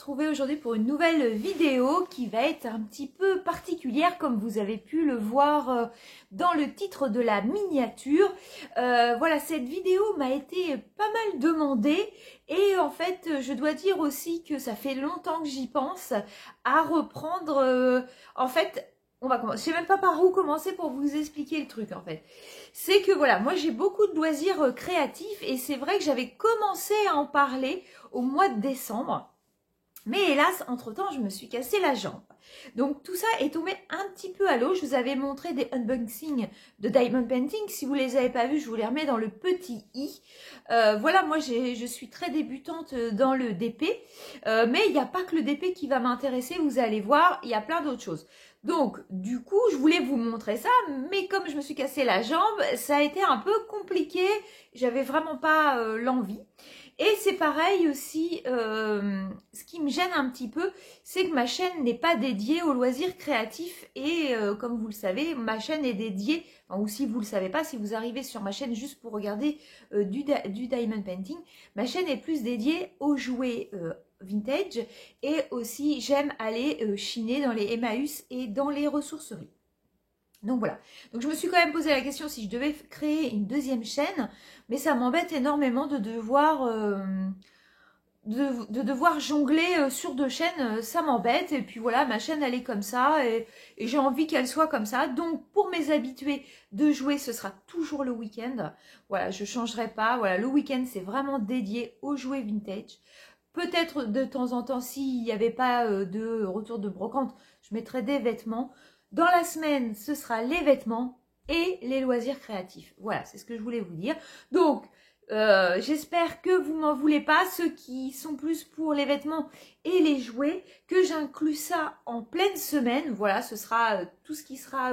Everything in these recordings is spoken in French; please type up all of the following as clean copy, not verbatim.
retrouver aujourd'hui pour une nouvelle vidéo qui va être un petit peu particulière comme vous avez pu le voir dans le titre de la miniature. Voilà, cette vidéo m'a été pas mal demandée et en fait je dois dire aussi que ça fait longtemps que j'y pense à reprendre en fait. On va commencer. Je sais même pas par où commencer pour vous expliquer le truc en fait. C'est que voilà, moi j'ai beaucoup de loisirs créatifs et c'est vrai que j'avais commencé à en parler au mois de décembre. Mais hélas, entre-temps, je me suis cassé la jambe. Donc tout ça est tombé un petit peu à l'eau. Je vous avais montré des unboxings de Diamond Painting. Si vous les avez pas vus, je vous les remets dans le petit i. Voilà, moi je suis très débutante dans le DP. Mais il n'y a pas que le DP qui va m'intéresser. Vous allez voir, il y a plein d'autres choses. Donc du coup, je voulais vous montrer ça. Mais comme je me suis cassé la jambe, ça a été un peu compliqué. J'avais vraiment pas l'envie. Et c'est pareil aussi, ce qui me gêne un petit peu, c'est que ma chaîne n'est pas dédiée aux loisirs créatifs et comme vous le savez, ma chaîne est dédiée, enfin, ou si vous ne le savez pas, si vous arrivez sur ma chaîne juste pour regarder du Diamond Painting, ma chaîne est plus dédiée aux jouets vintage et aussi j'aime aller chiner dans les Emmaüs et dans les ressourceries. Donc voilà, donc je me suis quand même posé la question si je devais créer une deuxième chaîne, mais ça m'embête énormément de devoir jongler sur deux chaînes, ça m'embête. Et puis voilà, ma chaîne elle est comme ça et j'ai envie qu'elle soit comme ça. Donc pour mes habitués de jouer, ce sera toujours le week-end. Voilà, je ne changerai pas. Voilà, le week-end c'est vraiment dédié aux jouets vintage. Peut-être de temps en temps, s'il n'y avait pas de retour de brocante, je mettrais des vêtements. Dans la semaine, ce sera les vêtements et les loisirs créatifs. Voilà, c'est ce que je voulais vous dire. Donc, j'espère que vous m'en voulez pas, ceux qui sont plus pour les vêtements et les jouets, que j'inclus ça en pleine semaine. Voilà, ce sera tout ce qui sera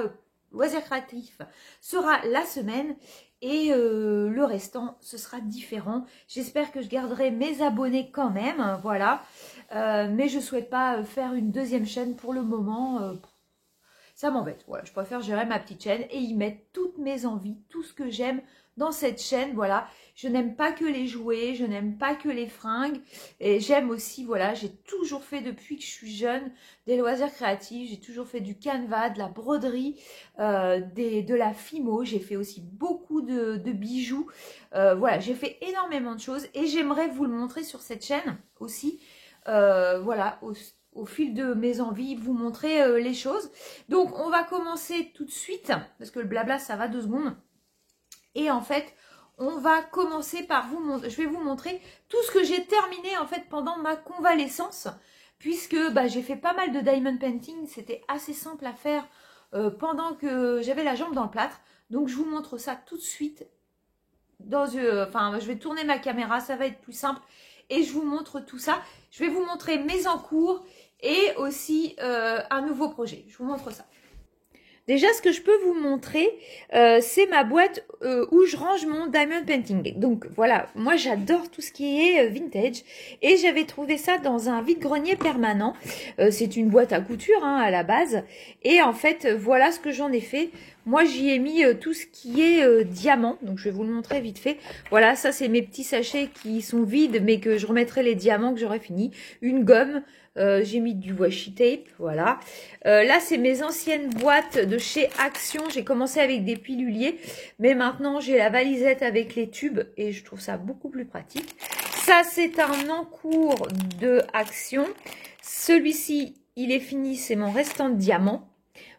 loisirs créatifs sera la semaine. Et le restant, ce sera différent. J'espère que je garderai mes abonnés quand même, voilà. Mais je souhaite pas faire une deuxième chaîne pour le moment. Ça m'embête. Voilà, je préfère gérer ma petite chaîne et y mettre toutes mes envies, tout ce que j'aime dans cette chaîne. Voilà, je n'aime pas que les jouets, je n'aime pas que les fringues. Et j'aime aussi, voilà, j'ai toujours fait depuis que je suis jeune des loisirs créatifs. J'ai toujours fait du canevas, de la broderie, de la fimo. J'ai fait aussi beaucoup de bijoux. Voilà, j'ai fait énormément de choses et j'aimerais vous le montrer sur cette chaîne aussi. Voilà, au fil de mes envies, vous montrer les choses. Donc, on va commencer tout de suite, parce que le blabla, ça va 2 secondes. Et en fait, on va commencer par vous montrer, je vais vous montrer tout ce que j'ai terminé en fait pendant ma convalescence, puisque bah, j'ai fait pas mal de diamond painting, c'était assez simple à faire pendant que j'avais la jambe dans le plâtre. Donc, je vous montre ça tout de suite. Enfin, je vais tourner ma caméra, ça va être plus simple. Et je vous montre tout ça. Je vais vous montrer mes encours et aussi un nouveau projet. Je vous montre ça. Déjà, ce que je peux vous montrer, c'est ma boîte où je range mon diamond painting. Donc voilà, moi j'adore tout ce qui est vintage et j'avais trouvé ça dans un vide-grenier permanent. C'est une boîte à couture hein, à la base et en fait voilà ce que j'en ai fait. Moi j'y ai mis tout ce qui est diamant, donc je vais vous le montrer vite fait. Voilà, ça c'est mes petits sachets qui sont vides mais que je remettrai les diamants que j'aurai fini. Une gomme. J'ai mis du washi tape, voilà. Là, c'est mes anciennes boîtes de chez Action. J'ai commencé avec des piluliers, mais maintenant, j'ai la valisette avec les tubes et je trouve ça beaucoup plus pratique. Ça, c'est un encours de Action. Celui-ci, il est fini, c'est mon restant de diamant.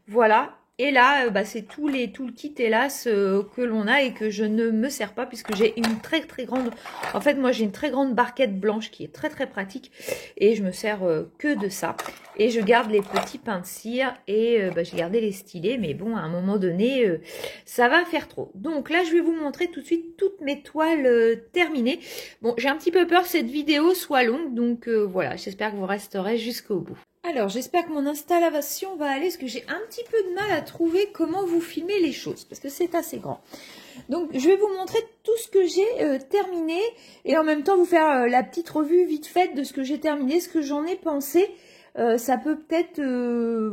Voilà. Et là, bah, c'est tout le kit, hélas, que l'on a et que je ne me sers pas puisque j'ai une très grande... En fait, moi, j'ai une très grande barquette blanche qui est très pratique et je me sers que de ça. Et je garde les petits pains de cire et bah, j'ai gardé les stylés. Mais bon, à un moment donné, ça va faire trop. Donc là, je vais vous montrer tout de suite toutes mes toiles terminées. Bon, j'ai un petit peu peur que cette vidéo soit longue. Donc voilà, j'espère que vous resterez jusqu'au bout. Alors, j'espère que mon installation va aller, parce que j'ai un petit peu de mal à trouver comment vous filmer les choses, parce que c'est assez grand. Donc, je vais vous montrer tout ce que j'ai terminé, et en même temps vous faire la petite revue vite faite de ce que j'ai terminé, ce que j'en ai pensé. ça peut peut-être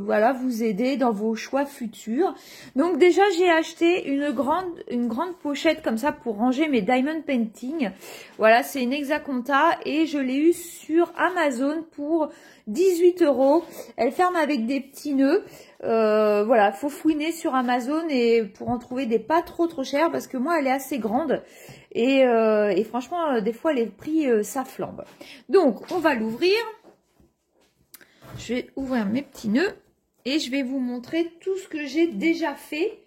voilà, vous aider dans vos choix futurs. Donc déjà j'ai acheté une grande pochette comme ça pour ranger mes diamond painting. Voilà, c'est une Exaconta et je l'ai eu sur Amazon pour 18 €. Elle ferme avec des petits nœuds. Voilà, faut fouiner sur Amazon et pour en trouver des pas trop chers parce que moi elle est assez grande et franchement des fois les prix ça flambe. Donc on va l'ouvrir. Je vais ouvrir mes petits nœuds et je vais vous montrer tout ce que j'ai déjà fait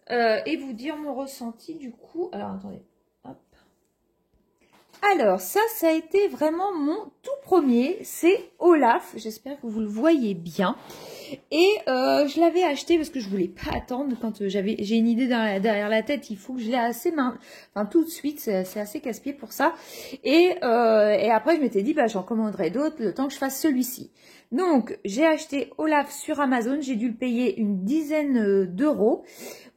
et vous dire mon ressenti du coup. Alors attendez. Alors, ça a été vraiment mon tout premier, c'est Olaf, j'espère que vous le voyez bien. Et je l'avais acheté parce que je voulais pas attendre quand j'ai une idée derrière la tête, il faut que je l'ai assez tout de suite, c'est assez casse-pied pour ça. Et après, je m'étais dit, bah, j'en commanderai d'autres le temps que je fasse celui-ci. Donc, j'ai acheté Olaf sur Amazon, j'ai dû le payer une dizaine d'euros.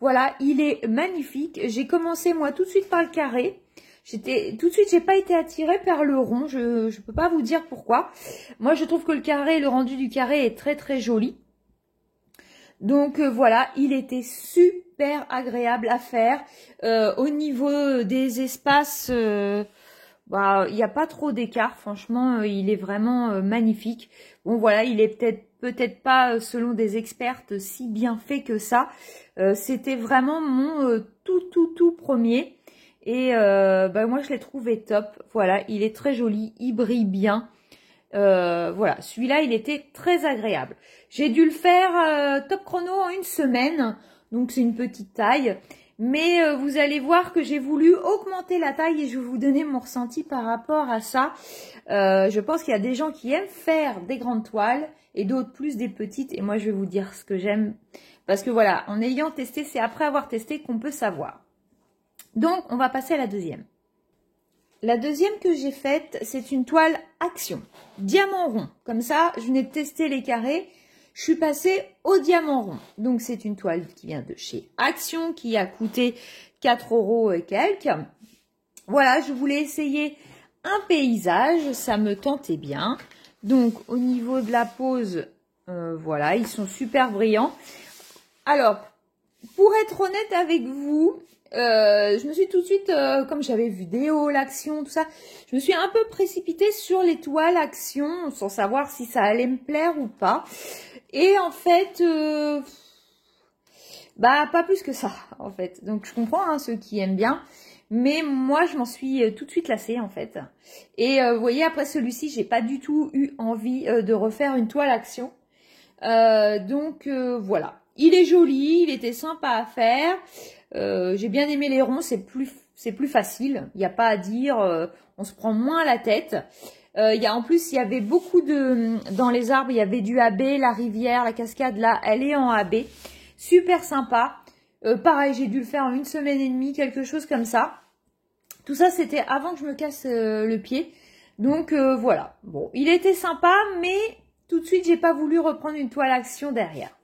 Voilà, il est magnifique. J'ai commencé moi tout de suite par le carré. Tout de suite, j'ai pas été attirée par le rond. Je peux pas vous dire pourquoi. Moi, je trouve que le rendu du carré est très joli. Donc voilà, il était super agréable à faire. Au niveau des espaces, il n'y a pas trop d'écart. Franchement, il est vraiment magnifique. Bon voilà, il est peut-être pas, selon des expertes, si bien fait que ça. C'était vraiment mon tout premier. Et moi je l'ai trouvé top. Voilà, il est très joli, il brille bien. Voilà, celui-là il était très agréable. J'ai dû le faire top chrono en une semaine, donc c'est une petite taille. Mais vous allez voir que j'ai voulu augmenter la taille et je vais vous donner mon ressenti par rapport à ça. Je pense qu'il y a des gens qui aiment faire des grandes toiles et d'autres plus des petites. Et moi je vais vous dire ce que j'aime. Parce que voilà, en ayant testé, c'est après avoir testé qu'on peut savoir. Donc, on va passer à la deuxième. La deuxième que j'ai faite, c'est une toile Action. Diamant rond. Comme ça, je venais de tester les carrés. Je suis passée au diamant rond. Donc, c'est une toile qui vient de chez Action, qui a coûté 4 € et quelques. Voilà, je voulais essayer un paysage. Ça me tentait bien. Donc, au niveau de la pose, voilà, ils sont super brillants. Alors, pour être honnête avec vous, je me suis tout de suite, comme j'avais vu Déo, l'Action, tout ça, je me suis un peu précipitée sur les toiles Action, sans savoir si ça allait me plaire ou pas. Et en fait, pas plus que ça, en fait. Donc, je comprends ceux qui aiment bien, mais moi, je m'en suis tout de suite lassée, en fait. Et vous voyez, après celui-ci, j'ai pas du tout eu envie de refaire une toile Action. Donc, voilà. Il est joli, il était sympa à faire. J'ai bien aimé les ronds, c'est plus facile. Il n'y a pas à dire, on se prend moins la tête. En plus, il y avait beaucoup dans les arbres, il y avait du AB, la rivière, la cascade là, elle est en AB. Super sympa. Pareil, j'ai dû le faire en une semaine et demie, quelque chose comme ça. Tout ça, c'était avant que je me casse le pied. Donc voilà. Bon, il était sympa, mais tout de suite, j'ai pas voulu reprendre une toile Action derrière.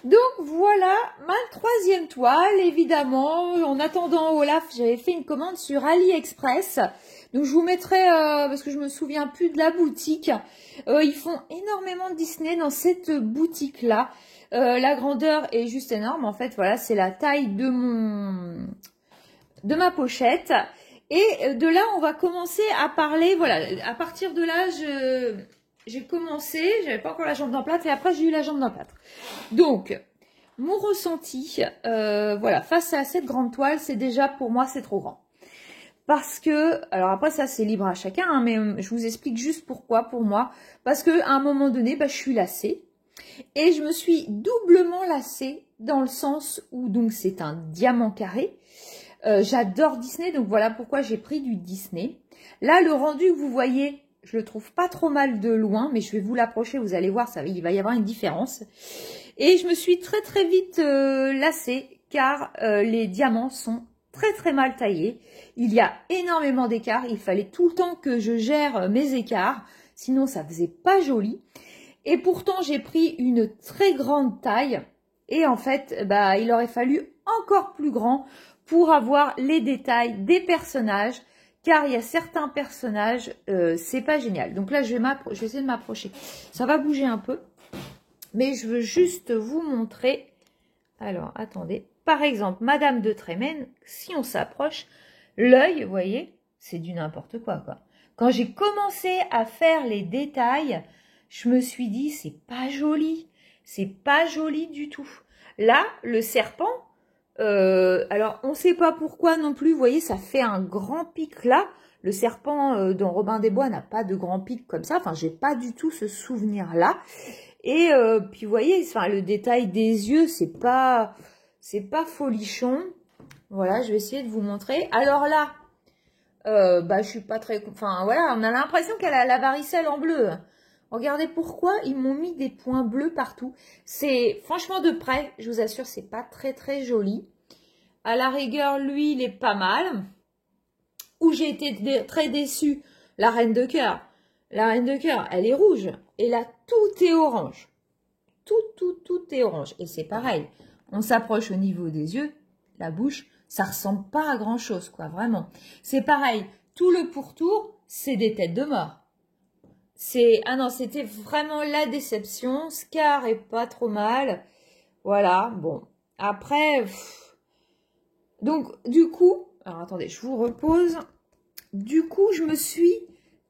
Donc voilà ma troisième toile, évidemment. En attendant Olaf, j'avais fait une commande sur AliExpress. Donc je vous mettrai, parce que je me souviens plus de la boutique. Ils font énormément de Disney dans cette boutique-là. La grandeur est juste énorme. En fait, voilà, c'est la taille de ma pochette. Et de là, on va commencer à parler. Voilà, à partir de là, j'ai commencé, j'avais pas encore la jambe d'emplâtre et après j'ai eu la jambe d'emplâtre. Donc, mon ressenti, voilà, face à cette grande toile, c'est déjà pour moi, c'est trop grand. Parce que, alors après ça c'est libre à chacun, hein, mais je vous explique juste pourquoi pour moi. Parce que à un moment donné, je suis lassée. Et je me suis doublement lassée dans le sens où donc c'est un diamant carré. J'adore Disney, donc voilà pourquoi j'ai pris du Disney. Là, le rendu que vous voyez, je le trouve pas trop mal de loin, mais je vais vous l'approcher, vous allez voir, il va y avoir une différence. Et je me suis très vite lassée, car les diamants sont très mal taillés. Il y a énormément d'écarts, il fallait tout le temps que je gère mes écarts, sinon ça faisait pas joli. Et pourtant, j'ai pris une très grande taille, et en fait, il aurait fallu encore plus grand pour avoir les détails des personnages car il y a certains personnages, c'est pas génial. Donc là, je vais essayer de m'approcher. Ça va bouger un peu, mais je veux juste vous montrer. Alors, attendez. Par exemple, Madame de Trémène, si on s'approche, l'œil, vous voyez, c'est du n'importe quoi, quoi. Quand j'ai commencé à faire les détails, je me suis dit, c'est pas joli. C'est pas joli du tout. Là, le serpent, alors on ne sait pas pourquoi non plus, vous voyez, ça fait un grand pic là. Le serpent dans Robin des Bois n'a pas de grand pic comme ça. Enfin, j'ai pas du tout ce souvenir-là. Et puis, vous voyez, enfin, le détail des yeux, c'est pas folichon. Voilà, je vais essayer de vous montrer. Alors là, je suis pas très... Enfin, voilà, on a l'impression qu'elle a la varicelle en bleu. Regardez pourquoi ils m'ont mis des points bleus partout. C'est, franchement, de près, je vous assure, c'est pas très, très joli. À la rigueur, lui, il est pas mal. Où j'ai été très déçue, la Reine de Cœur. La Reine de Cœur, elle est rouge. Et là, tout est orange. Tout est orange. Et c'est pareil. On s'approche au niveau des yeux, la bouche, ça ressemble pas à grand chose, quoi, vraiment. C'est pareil. Tout le pourtour, c'est des têtes de mort. Ah non, c'était vraiment la déception. Scar est pas trop mal. Voilà, bon. Après, donc, du coup, alors attendez, je vous repose. Du coup, je me suis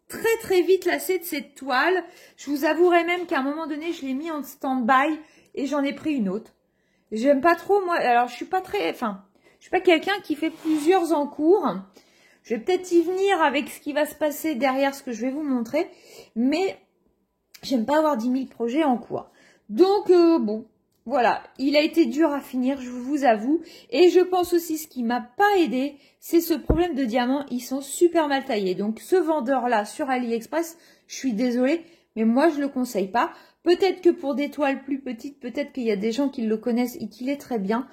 très très vite lassée de cette toile. Je vous avouerai même qu'à un moment donné, je l'ai mis en stand-by et j'en ai pris une autre. J'aime pas trop, moi. Alors, je suis pas quelqu'un qui fait plusieurs en cours. Je vais peut-être y venir avec ce qui va se passer derrière ce que je vais vous montrer. Mais j'aime pas avoir 10 000 projets en cours. Donc, bon, voilà. Il a été dur à finir, je vous avoue. Et je pense aussi, ce qui m'a pas aidé, c'est ce problème de diamants. Ils sont super mal taillés. Donc, ce vendeur-là, sur AliExpress, je suis désolée, mais moi, je le conseille pas. Peut-être que pour des toiles plus petites, peut-être qu'il y a des gens qui le connaissent et qu'il est très bien.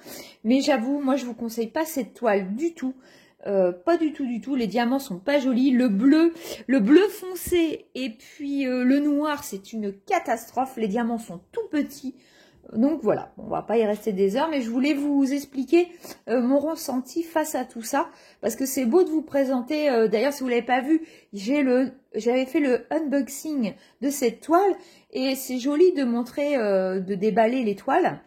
Mais j'avoue, moi, je vous conseille pas cette toile du tout. Pas du tout. Les diamants sont pas jolis. Le bleu foncé et puis le noir, c'est une catastrophe. Les diamants sont tout petits. Donc voilà, on va pas y rester des heures, mais je voulais vous expliquer mon ressenti face à tout ça, parce que c'est beau de vous présenter. D'ailleurs, si vous l'avez pas vu, j'avais fait le unboxing de cette toile, et c'est joli de montrer, de déballer les toiles.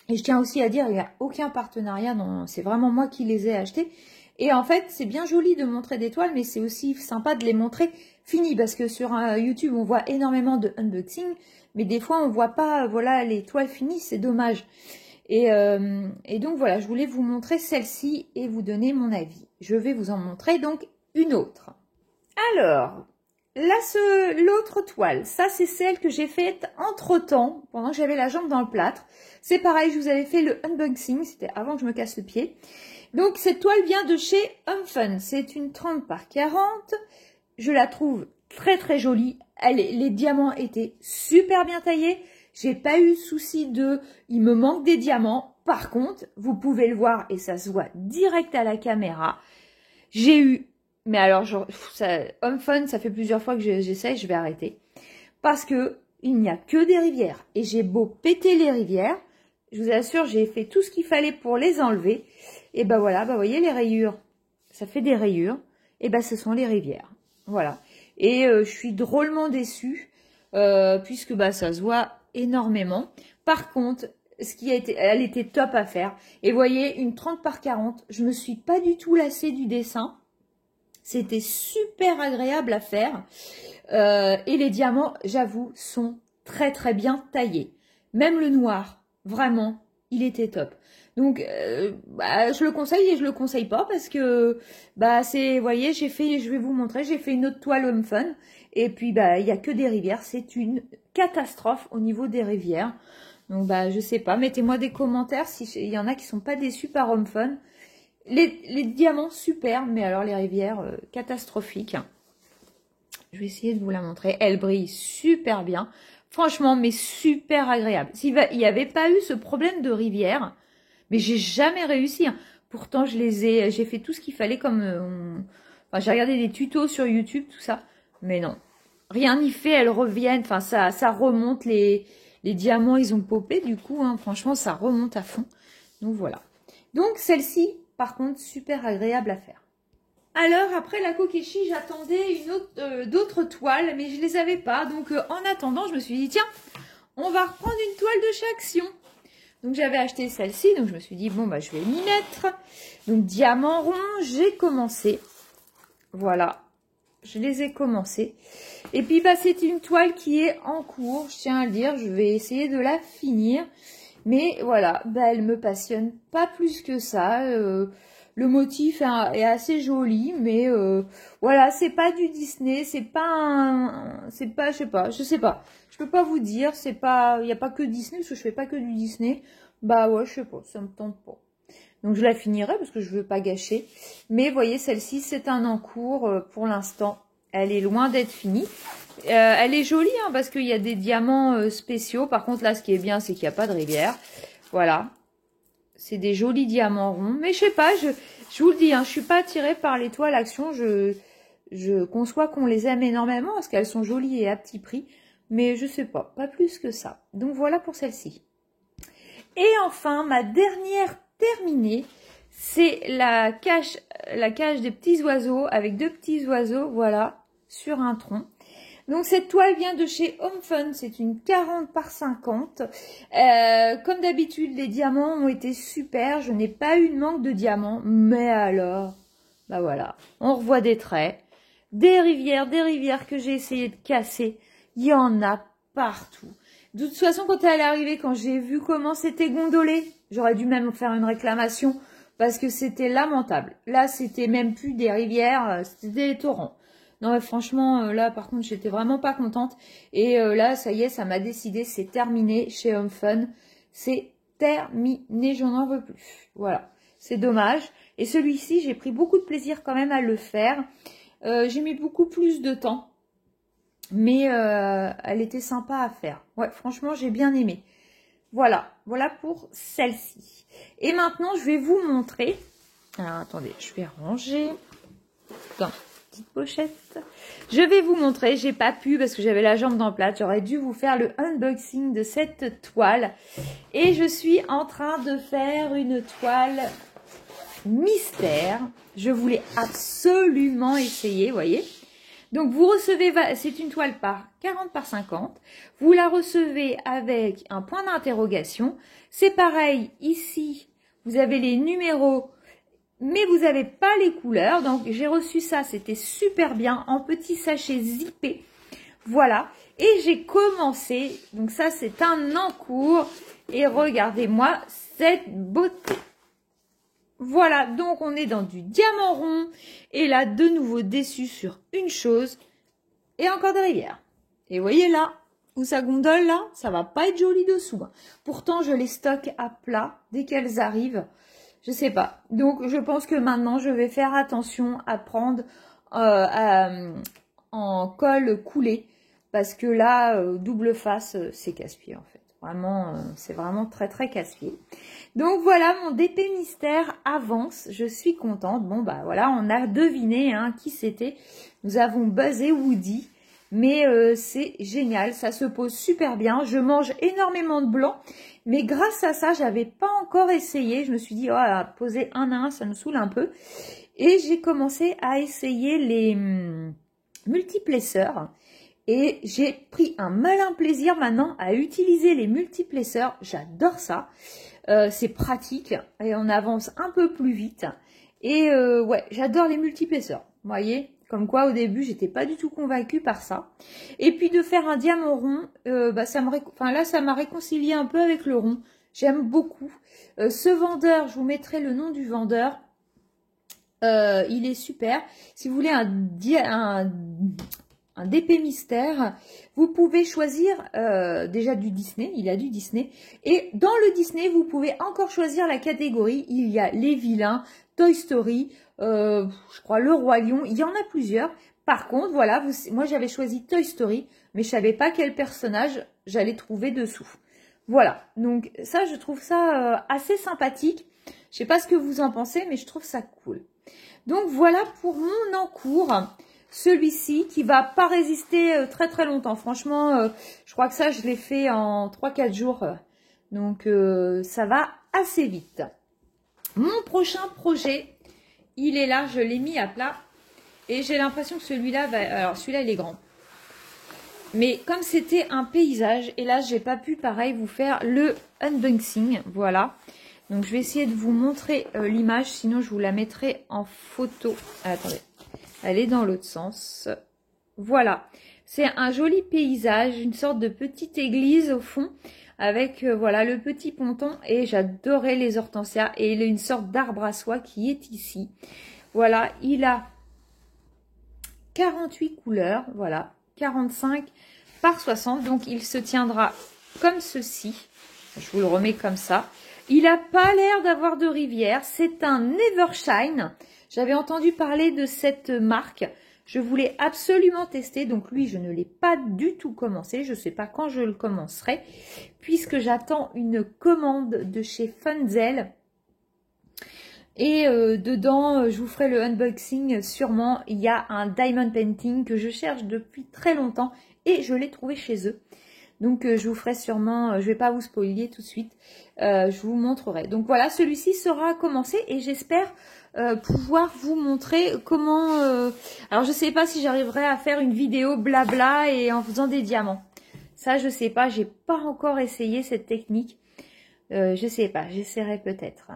Et je tiens aussi à dire, il n'y a aucun partenariat, c'est vraiment moi qui les ai achetés. Et en fait, c'est bien joli de montrer des toiles, mais c'est aussi sympa de les montrer finies, parce que sur YouTube, on voit énormément de unboxing, mais des fois, on voit pas, voilà, les toiles finies, c'est dommage. Et donc, voilà, je voulais vous montrer celle-ci et vous donner mon avis. Je vais vous en montrer donc une autre. Alors, là, l'autre toile, ça, c'est celle que j'ai faite entre-temps, pendant que j'avais la jambe dans le plâtre. C'est pareil, je vous avais fait le unboxing, c'était avant que je me casse le pied. Donc, cette toile vient de chez Home Fun. C'est une 30 par 40. Je la trouve très, très jolie. Les diamants étaient super bien taillés. J'ai pas eu de souci il me manque des diamants. Par contre, vous pouvez le voir et ça se voit direct à la caméra. J'ai eu, mais alors, Home Fun, ça fait plusieurs fois que j'essaye, je vais arrêter. Parce que il n'y a que des rivières. Et j'ai beau péter les rivières, je vous assure, j'ai fait tout ce qu'il fallait pour les enlever. Et ben voilà, vous voyez les rayures, ça fait des rayures. Et ben ce sont les rivières. Voilà. Et je suis drôlement déçue, puisque ça se voit énormément. Par contre, elle était top à faire. Et vous voyez, une 30 par 40, je me suis pas du tout lassée du dessin. C'était super agréable à faire. Et les diamants, j'avoue, sont très très bien taillés. Même le noir, vraiment, il était top. Donc, je le conseille et je le conseille pas parce que, vous voyez, je vais vous montrer, j'ai fait une autre toile Home Fun. Et puis, il y a que des rivières. C'est une catastrophe au niveau des rivières. Donc, je sais pas. Mettez-moi des commentaires s'il y en a qui sont pas déçus par Home Fun. Les diamants, super, mais alors les rivières, catastrophiques. Je vais essayer de vous la montrer. Elle brille super bien. Franchement, mais super agréable. S'il n'y avait pas eu ce problème de rivière, mais j'ai jamais réussi. Hein. Pourtant, j'ai fait tout ce qu'il fallait comme... j'ai regardé des tutos sur YouTube, tout ça. Mais non, rien n'y fait, elles reviennent. Enfin, ça remonte. Les diamants, ils ont popé. Du coup, hein, franchement, ça remonte à fond. Donc, voilà. Donc, celle-ci, par contre, super agréable à faire. Alors, après la Kokeshi, j'attendais d'autres toiles, mais je les avais pas. Donc, en attendant, je me suis dit, tiens, on va reprendre une toile de chez Action. Donc, j'avais acheté celle-ci, donc je me suis dit, bon, bah, je vais m'y mettre. Donc, diamant rond, j'ai commencé. Voilà, je les ai commencés. Et puis, bah, c'est une toile qui est en cours, je tiens à le dire. Je vais essayer de la finir. Mais voilà, bah, elle me passionne pas plus que ça. Le motif est assez joli, mais voilà, c'est pas du Disney, c'est pas je sais pas. Je peux pas vous dire, c'est pas, il y a pas que Disney, parce que je fais pas que du Disney. Bah ouais, je sais pas, ça me tente pas. Donc je la finirai parce que je veux pas gâcher. Mais vous voyez, celle-ci, c'est un en cours pour l'instant. Elle est loin d'être finie. Elle est jolie hein, parce qu'il y a des diamants spéciaux. Par contre, là, ce qui est bien, c'est qu'il n'y a pas de rivière. Voilà. C'est des jolis diamants ronds. Mais je sais pas, je vous le dis, hein, je suis pas attirée par les toiles Action. Je conçois qu'on les aime énormément parce qu'elles sont jolies et à petit prix. Mais je sais pas plus que ça. Donc voilà pour celle-ci. Et enfin, ma dernière terminée, c'est la cage des petits oiseaux avec deux petits oiseaux, voilà, sur un tronc. Donc cette toile vient de chez Home Fun, c'est une 40 par 50. Comme d'habitude, les diamants ont été super, je n'ai pas eu de manque de diamants, mais alors, bah voilà, on revoit des traits, des rivières que j'ai essayé de casser, il y en a partout. De toute façon, quand elle est arrivée, quand j'ai vu comment c'était gondolé, j'aurais dû même faire une réclamation parce que c'était lamentable. Là, c'était même plus des rivières, c'était des torrents. Non, mais franchement, là, par contre, j'étais vraiment pas contente. Et là, ça y est, ça m'a décidé, c'est terminé chez Home Fun. C'est terminé, j'en en veux plus. Voilà, c'est dommage. Et celui-ci, j'ai pris beaucoup de plaisir quand même à le faire. J'ai mis beaucoup plus de temps. Mais elle était sympa à faire. Ouais, franchement, j'ai bien aimé. Voilà pour celle-ci. Et maintenant, je vais vous montrer. Alors, attendez, je vais ranger dans petite pochette. Je vais vous montrer. J'ai pas pu parce que j'avais la jambe dans le plat. J'aurais dû vous faire le unboxing de cette toile. Et je suis en train de faire une toile mystère. Je voulais absolument essayer, vous voyez. Donc, vous recevez, c'est une toile par 40 par 50. Vous la recevez avec un point d'interrogation. C'est pareil, ici, vous avez les numéros, mais vous n'avez pas les couleurs. Donc, j'ai reçu ça, c'était super bien, en petit sachet zippé. Voilà. Et j'ai commencé, donc ça, c'est un en cours. Et regardez-moi cette beauté. Voilà, donc on est dans du diamant rond. Et là, de nouveau déçu sur une chose. Et encore des rivières. Et vous voyez là, où ça gondole là, ça va pas être joli dessous. Pourtant, je les stocke à plat dès qu'elles arrivent. Je sais pas. Donc, je pense que maintenant, je vais faire attention à prendre en colle coulé. Parce que là, double face, c'est casse-pied en fait. Vraiment, c'est vraiment très très casse-pied. Donc voilà, mon DP mystère avance. Je suis contente. Bon bah voilà, on a deviné hein, qui c'était. Nous avons Buzz et Woody. Mais c'est génial, ça se pose super bien. Je mange énormément de blanc. Mais grâce à ça, j'avais pas encore essayé. Je me suis dit, oh, poser un à un, ça me saoule un peu. Et j'ai commencé à essayer les multiplesseurs. Et j'ai pris un malin plaisir maintenant à utiliser les multiplesseurs. J'adore ça. C'est pratique et on avance un peu plus vite. Et ouais, j'adore les multiplesseurs. Vous voyez, comme quoi au début, j'étais pas du tout convaincue par ça. Et puis de faire un diamant rond, bah, ça m'a réconcilié un peu avec le rond. J'aime beaucoup. Ce vendeur, je vous mettrai le nom du vendeur. Il est super. Si vous voulez un DP mystère, vous pouvez choisir déjà du Disney, il a du Disney, et dans le Disney, vous pouvez encore choisir la catégorie, il y a les vilains, Toy Story, je crois le Roi Lion, il y en a plusieurs. Par contre, voilà, moi j'avais choisi Toy Story, mais je savais pas quel personnage j'allais trouver dessous. Voilà, donc ça, je trouve ça assez sympathique. Je sais pas ce que vous en pensez, mais je trouve ça cool. Donc voilà pour mon encours. Celui-ci qui va pas résister très très longtemps. Franchement, je crois que ça, je l'ai fait en 3-4 jours. Donc, ça va assez vite. Mon prochain projet, il est là. Je l'ai mis à plat. Et j'ai l'impression que celui-là va... Alors, celui-là, il est grand. Mais comme c'était un paysage, et là, j'ai pas pu, pareil, vous faire le unboxing. Voilà. Donc, je vais essayer de vous montrer l'image. Sinon, je vous la mettrai en photo. Ah, attendez. Elle est dans l'autre sens. Voilà. C'est un joli paysage. Une sorte de petite église au fond. Avec, voilà, le petit ponton. Et j'adorais les hortensias. Et il a une sorte d'arbre à soie qui est ici. Voilà. Il a 48 couleurs. Voilà. 45 par 60, donc il se tiendra comme ceci. Je vous le remets comme ça. Il n'a pas l'air d'avoir de rivière. C'est un Evershine. J'avais entendu parler de cette marque. Je voulais absolument tester. Donc lui, je ne l'ai pas du tout commencé. Je ne sais pas quand je le commencerai. Puisque j'attends une commande de chez Funzel. Et dedans, je vous ferai le unboxing sûrement. Il y a un diamond painting que je cherche depuis très longtemps et je l'ai trouvé chez eux. Donc je vous ferai sûrement, je vais pas vous spoiler tout de suite, je vous montrerai. Donc voilà, celui-ci sera commencé et j'espère pouvoir vous montrer comment... alors je sais pas si j'arriverai à faire une vidéo blabla et en faisant des diamants. Ça je sais pas, j'ai pas encore essayé cette technique. Je sais pas, j'essaierai peut-être.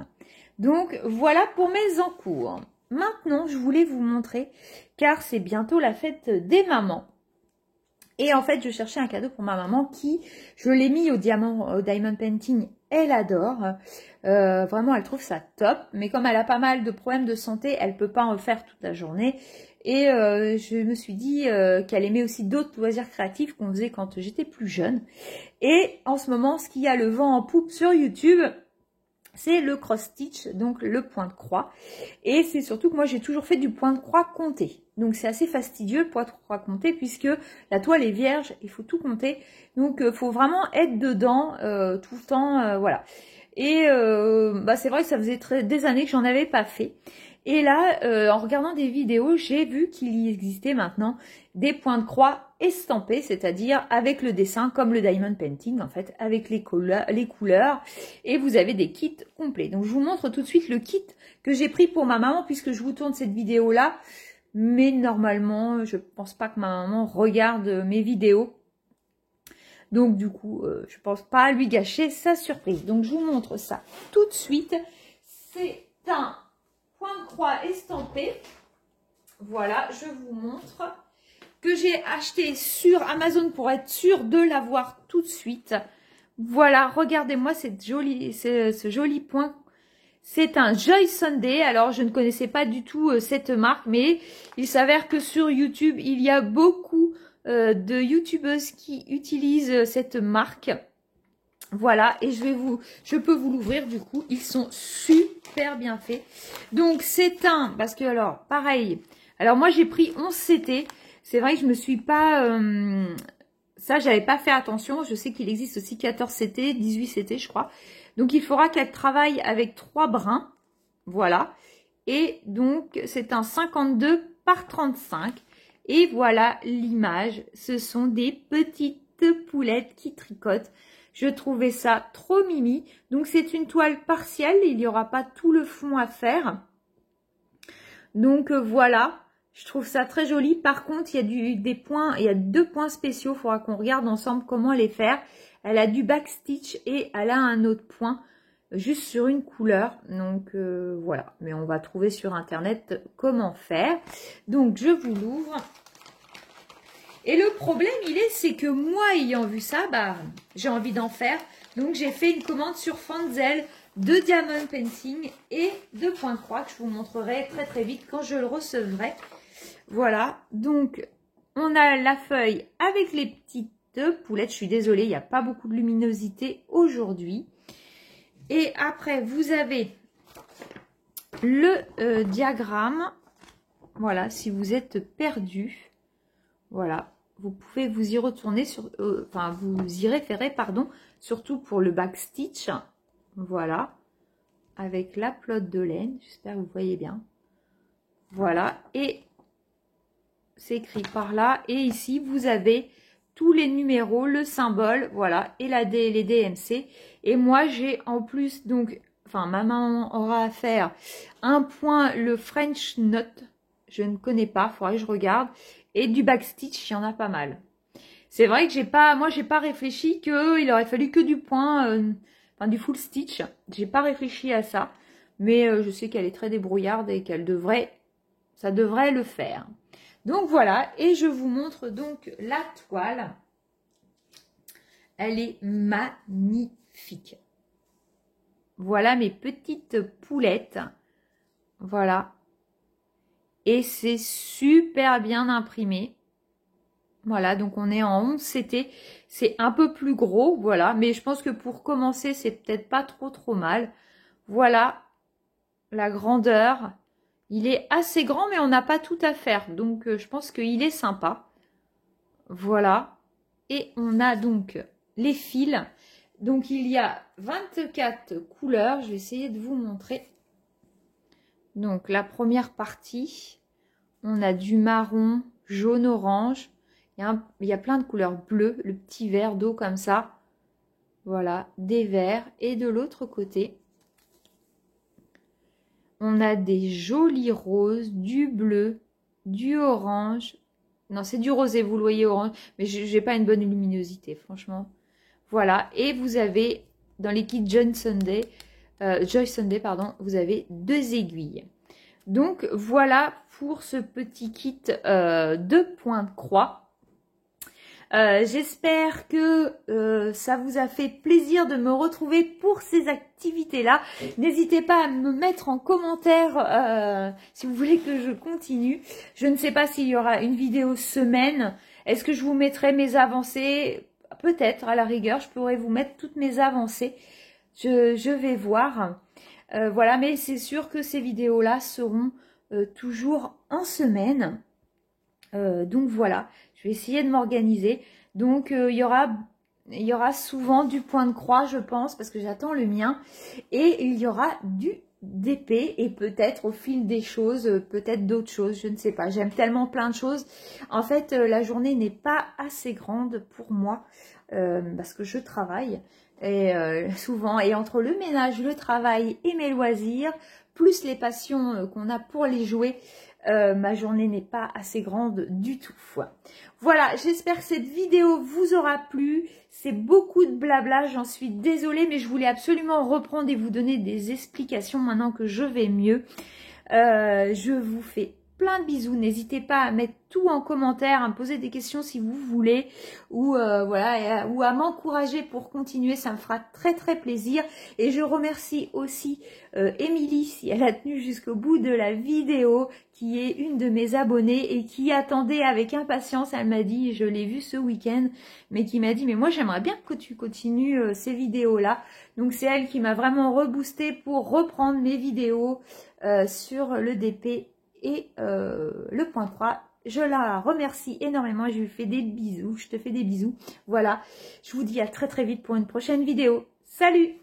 Donc, voilà pour mes encours. Maintenant, je voulais vous montrer, car c'est bientôt la fête des mamans. Et en fait, je cherchais un cadeau pour ma maman qui, je l'ai mis au diamond painting, elle adore. Vraiment, elle trouve ça top. Mais comme elle a pas mal de problèmes de santé, elle peut pas en faire toute la journée. Et je me suis dit qu'elle aimait aussi d'autres loisirs créatifs qu'on faisait quand j'étais plus jeune. Et en ce moment, ce qui a le vent en poupe sur YouTube... c'est le cross stitch, donc le point de croix. Et c'est surtout que moi, j'ai toujours fait du point de croix compté. Donc, c'est assez fastidieux le point de croix compté puisque la toile est vierge, il faut tout compter. Donc, il faut vraiment être dedans tout le temps, voilà. Et c'est vrai que ça faisait des années que j'en avais pas fait. Et là, en regardant des vidéos, j'ai vu qu'il y existait maintenant des points de croix estampés, c'est-à-dire avec le dessin, comme le diamond painting, en fait, avec les couleurs. Et vous avez des kits complets. Donc, je vous montre tout de suite le kit que j'ai pris pour ma maman, puisque je vous tourne cette vidéo-là. Mais normalement, je pense pas que ma maman regarde mes vidéos. Donc, du coup, je pense pas à lui gâcher sa surprise. Donc, je vous montre ça tout de suite. C'est un... point de croix estampé. Voilà, je vous montre. Que j'ai acheté sur Amazon pour être sûre de l'avoir tout de suite. Voilà, regardez-moi ce joli point. C'est un Joy Sunday. Alors, je ne connaissais pas du tout cette marque, mais il s'avère que sur YouTube, il y a beaucoup de youtubeuses qui utilisent cette marque. Voilà, et je peux vous l'ouvrir du coup, ils sont super bien faits. Donc c'est parce que alors, pareil, alors moi j'ai pris 11 CT, c'est vrai que je me suis pas, ça j'avais pas fait attention, je sais qu'il existe aussi 14 CT, 18 CT je crois. Donc il faudra qu'elle travaille avec 3 brins, voilà. Et donc c'est un 52 par 35. Et voilà l'image, ce sont des petites poulettes qui tricotent. Je trouvais ça trop mimi. Donc, c'est une toile partielle. Il n'y aura pas tout le fond à faire. Donc, voilà. Je trouve ça très joli. Par contre, il y a des points, il y a 2 points spéciaux. Il faudra qu'on regarde ensemble comment les faire. Elle a du backstitch et elle a un autre point juste sur une couleur. Donc, voilà. Mais on va trouver sur Internet comment faire. Donc, je vous l'ouvre. Et le problème, c'est que moi, ayant vu ça, j'ai envie d'en faire. Donc, j'ai fait une commande sur Funzel de diamond painting et de point de croix que je vous montrerai très très vite quand je le recevrai. Voilà, donc on a la feuille avec les petites poulettes. Je suis désolée, il n'y a pas beaucoup de luminosité aujourd'hui. Et après, vous avez le diagramme. Voilà, si vous êtes perdu. Voilà, vous pouvez vous y retourner, vous y référer, pardon, surtout pour le backstitch. Voilà, avec la pelote de laine, j'espère que vous voyez bien. Voilà, et c'est écrit par là. Et ici, vous avez tous les numéros, le symbole, voilà, et les DMC. Et moi, j'ai en plus, donc, ma maman aura à faire un point, le French Knot. Je ne connais pas, il faudrait que je regarde. Et du backstitch, il y en a pas mal. C'est vrai que j'ai pas réfléchi qu'il aurait fallu que du point, enfin du full stitch. J'ai pas réfléchi à ça. Mais je sais qu'elle est très débrouillarde et ça devrait le faire. Donc voilà, et je vous montre donc la toile. Elle est magnifique. Voilà mes petites poulettes. Voilà. Et c'est super bien imprimé. Voilà, donc on est en 11 CT. C'est un peu plus gros, voilà. Mais je pense que pour commencer, c'est peut-être pas trop mal. Voilà la grandeur. Il est assez grand, mais on n'a pas tout à faire. Donc, je pense qu'il est sympa. Voilà. Et on a donc les fils. Donc, il y a 24 couleurs. Je vais essayer de vous montrer. Donc, la première partie, on a du marron, jaune, orange. Il y a plein de couleurs bleues, le petit verre d'eau comme ça. Voilà, des verts. Et de l'autre côté, on a des jolis roses, du bleu, du orange. Non, c'est du rosé, vous le voyez orange. Mais j'ai pas une bonne luminosité, franchement. Voilà, et vous avez, dans les kits Joy Sunday, pardon, vous avez 2 aiguilles. Donc, voilà pour ce petit kit de points de croix. J'espère que ça vous a fait plaisir de me retrouver pour ces activités-là. N'hésitez pas à me mettre en commentaire si vous voulez que je continue. Je ne sais pas s'il y aura une vidéo semaine. Est-ce que je vous mettrai mes avancées? Peut-être, à la rigueur, je pourrais vous mettre toutes mes avancées. Je vais voir. Voilà, mais c'est sûr que ces vidéos-là seront toujours en semaine. Donc voilà, je vais essayer de m'organiser. Donc il y aura souvent du point de croix, je pense, parce que j'attends le mien. Et il y aura du d'épée et peut-être au fil des choses, peut-être d'autres choses, je ne sais pas. J'aime tellement plein de choses. En fait, la journée n'est pas assez grande pour moi parce que je travaille. Et souvent, et entre le ménage, le travail et mes loisirs, plus les passions qu'on a pour les jouets, ma journée n'est pas assez grande du tout. Voilà, j'espère que cette vidéo vous aura plu. C'est beaucoup de blabla, j'en suis désolée, mais je voulais absolument reprendre et vous donner des explications maintenant que je vais mieux. Je vous fais plein de bisous. N'hésitez pas à mettre tout en commentaire, à me poser des questions si vous voulez, ou voilà, ou à m'encourager pour continuer. Ça me fera très plaisir. Et je remercie aussi Émilie si elle a tenu jusqu'au bout de la vidéo, qui est une de mes abonnées et qui attendait avec impatience. Elle m'a dit, je l'ai vue ce week-end, mais qui m'a dit, mais moi j'aimerais bien que tu continues ces vidéos-là. Donc c'est elle qui m'a vraiment reboosté pour reprendre mes vidéos sur le DP et le point croix. Je la remercie énormément et je lui fais des bisous. Je te fais des bisous. Voilà, je vous dis à très vite pour une prochaine vidéo. Salut!